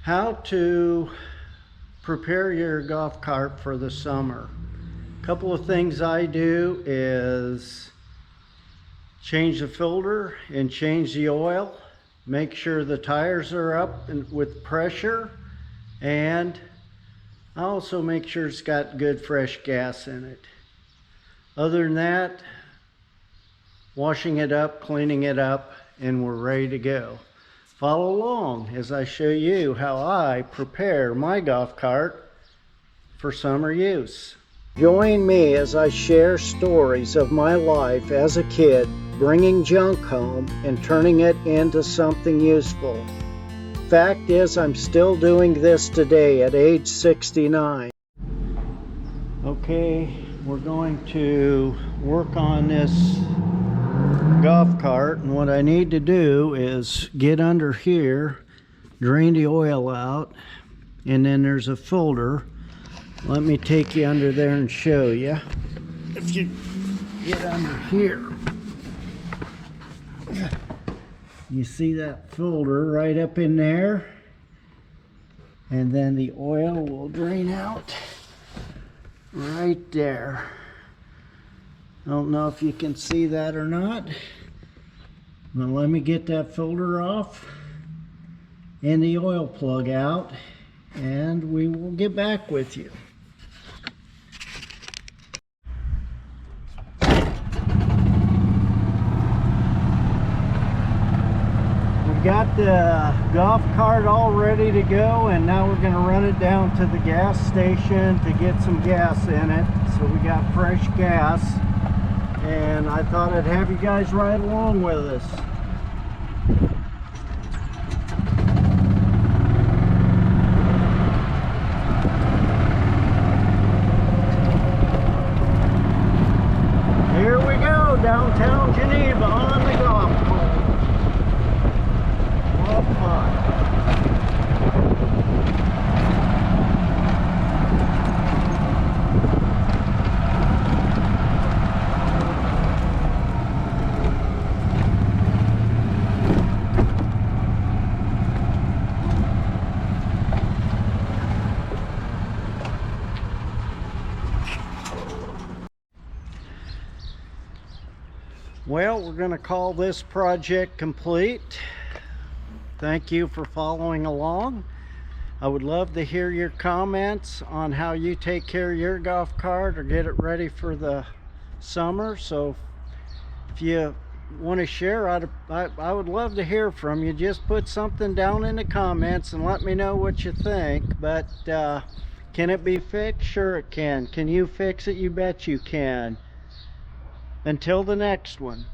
How to prepare your golf cart for the summer. A couple of things I do is change the filter and change the oil. Make sure the tires are up and with pressure, and I also make sure it's got good fresh gas in it. Other than that, washing it up, cleaning it up, and we're ready to go. Follow along as I show you how I prepare my golf cart for summer use. Join me as I share stories of my life as a kid, bringing junk home and turning it into something useful. Fact is, I'm still doing this today at age 69. Okay, we're going to work on this golf cart, and what I need to do is get under here, drain the oil out, and then there's a filter. Let me take you under there and show you. If you get under here, you see that filter right up in there, and then the oil will drain out right there. I don't know if you can see that or not. Now let me get that filter off and the oil plug out, and we will get back with you. We got the golf cart all ready to go, and now we're going to run it down to the gas station to get some gas in it. So we got fresh gas, and I thought I'd have you guys ride along with us. Here we go, downtown Geneva on the golf course. What fun. Well, we're going to call this project complete. Thank you for following along. I would love to hear your comments on how you take care of your golf cart or get it ready for the summer. So if you want to share, I would love to hear from you. Just put something down in the comments and let me know what you think. But can it be fixed? Sure it can. Can you fix it? You bet you can. Until the next one.